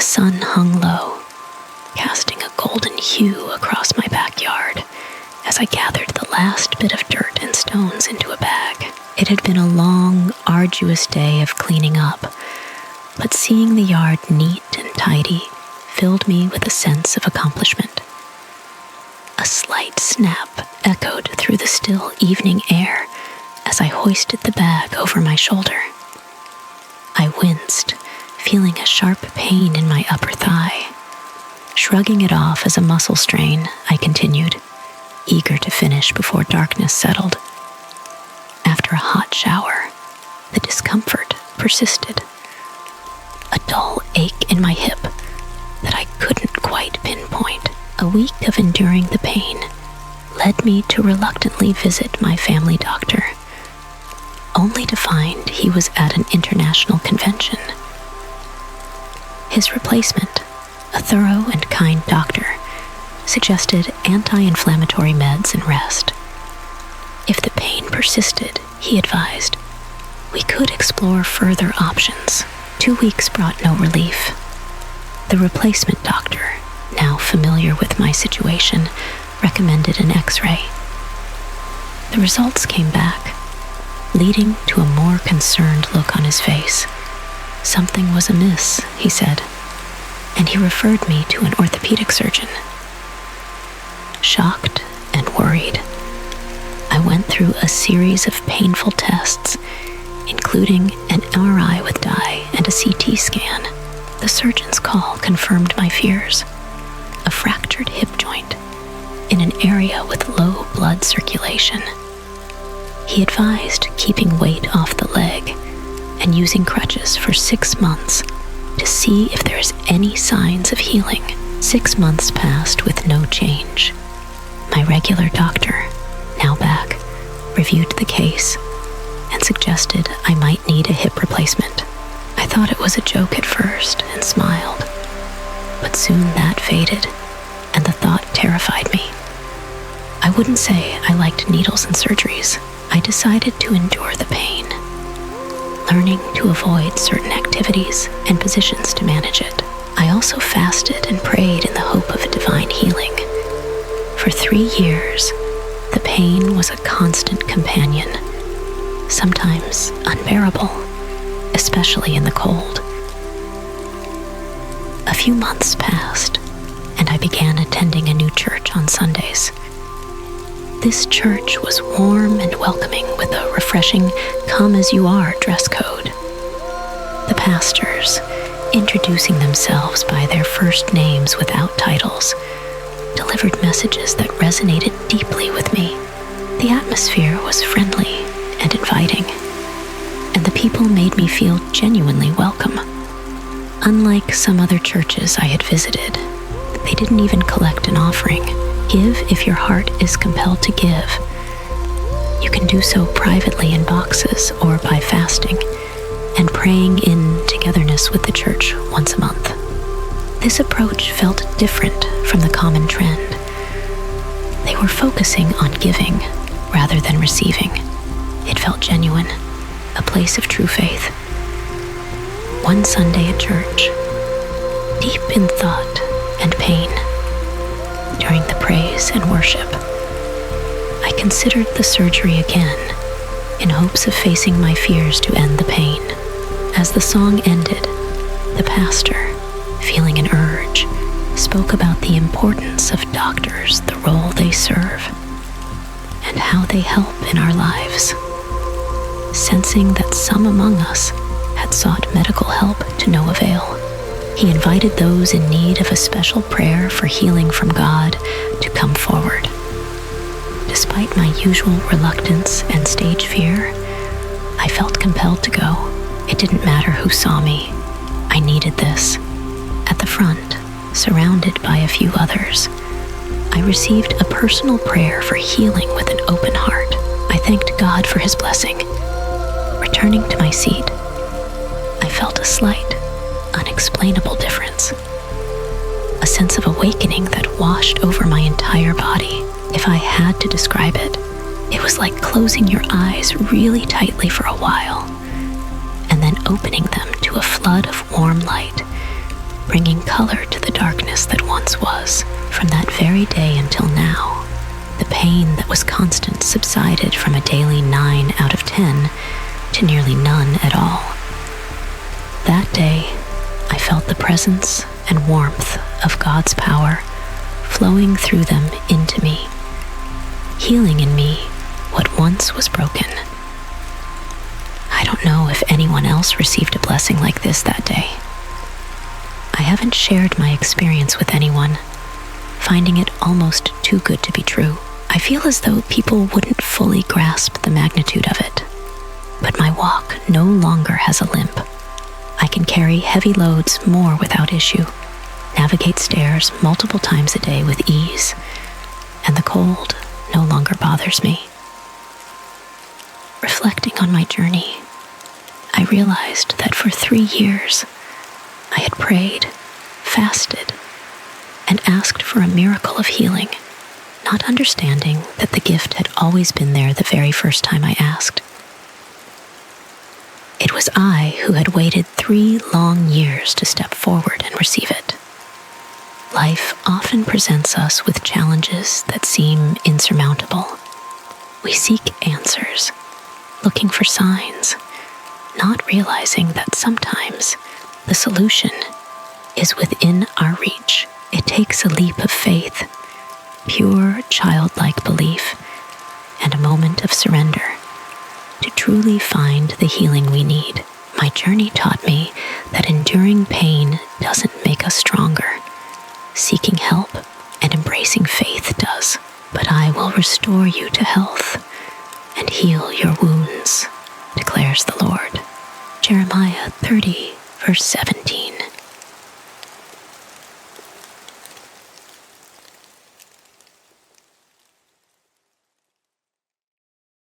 The sun hung low, casting a golden hue across my backyard as I gathered the last bit of dirt and stones into a bag. It had been a long, arduous day of cleaning up, but seeing the yard neat and tidy filled me with a sense of accomplishment. A slight snap echoed through the still evening air as I hoisted the bag over my shoulder. I winced, feeling a sharp pain in my upper thigh. Shrugging it off as a muscle strain, I continued, eager to finish before darkness settled. After a hot shower, the discomfort persisted. A dull ache in my hip that I couldn't quite pinpoint. A week of enduring the pain led me to reluctantly visit my family doctor, only to find he was at an international convention. His replacement, a thorough and kind doctor, suggested anti-inflammatory meds and rest. If the pain persisted, he advised, we could explore further options. 2 weeks brought no relief. The replacement doctor, now familiar with my situation, recommended an X-ray. The results came back, leading to a more concerned look on his face. Something was amiss, he said, and he referred me to an orthopedic surgeon. Shocked and worried, I went through a series of painful tests, including an MRI with dye and a CT scan. The surgeon's call confirmed my fears. A fractured hip joint in an area with low blood circulation. He advised keeping weight off the leg and using crutches for 6 months to see if there is any signs of healing. 6 months passed with no change. My regular doctor, now back, reviewed the case and suggested I might need a hip replacement. I thought it was a joke at first and smiled, but soon that faded, and the thought terrified me. I wouldn't say I liked needles and surgeries. I decided to endure the pain, learning to avoid certain activities and positions to manage it. I also fasted and prayed in the hope of a divine healing. For 3 years, the pain was a constant companion, sometimes unbearable, especially in the cold. A few months passed, and I began attending a new church on Sundays. This church was warm and welcoming with a refreshing come-as-you-are dress code. The pastors, introducing themselves by their first names without titles, delivered messages that resonated deeply with me. The atmosphere was friendly and inviting, and the people made me feel genuinely welcome. Unlike some other churches I had visited, they didn't even collect an offering. Give if your heart is compelled to give. You can do so privately in boxes or by fasting and praying in togetherness with the church once a month. This approach felt different from the common trend. They were focusing on giving rather than receiving. It felt genuine, a place of true faith. One Sunday at church, deep in thought and pain, during the praise and worship, I considered the surgery again in hopes of facing my fears to end the pain. As the song ended, the pastor, feeling an urge, spoke about the importance of doctors, the role they serve, and how they help in our lives. Sensing that some among us had sought medical help to no avail, he invited those in need of a special prayer for healing from God to come forward. Despite my usual reluctance and stage fear, I felt compelled to go. It didn't matter who saw me. I needed this. At the front, surrounded by a few others, I received a personal prayer for healing with an open heart. I thanked God for his blessing. Returning to my seat, I felt a slight, unexplainable difference. A sense of awakening that washed over my entire body. If I had to describe it, it was like closing your eyes really tightly for a while, and then opening them to a flood of warm light, bringing color to the darkness that once was. From that very day until now, the pain that was constant subsided from a daily 9 out of 10 to nearly none at all. That day, I felt the presence and warmth of God's power flowing through them into me, healing in me what once was broken. I don't know if anyone else received a blessing like this that day. I haven't shared my experience with anyone, finding it almost too good to be true. I feel as though people wouldn't fully grasp the magnitude of it. But my walk no longer has a limp. I can carry heavy loads more without issue, navigate stairs multiple times a day with ease, and the cold no longer bothers me. Reflecting on my journey, I realized that for 3 years, I had prayed, fasted, and asked for a miracle of healing, not understanding that the gift had always been there the very first time I asked. It was I who had waited 3 long years to step forward and receive it. Life often presents us with challenges that seem insurmountable. We seek answers, looking for signs, not realizing that sometimes the solution is within our reach. It takes a leap of faith, pure childlike belief, and a moment of surrender to truly find the healing we need. My journey taught me that enduring pain doesn't make us stronger. Seeking help and embracing faith does. But I will restore you to health and heal your wounds, declares the Lord. Jeremiah 30, verse 7.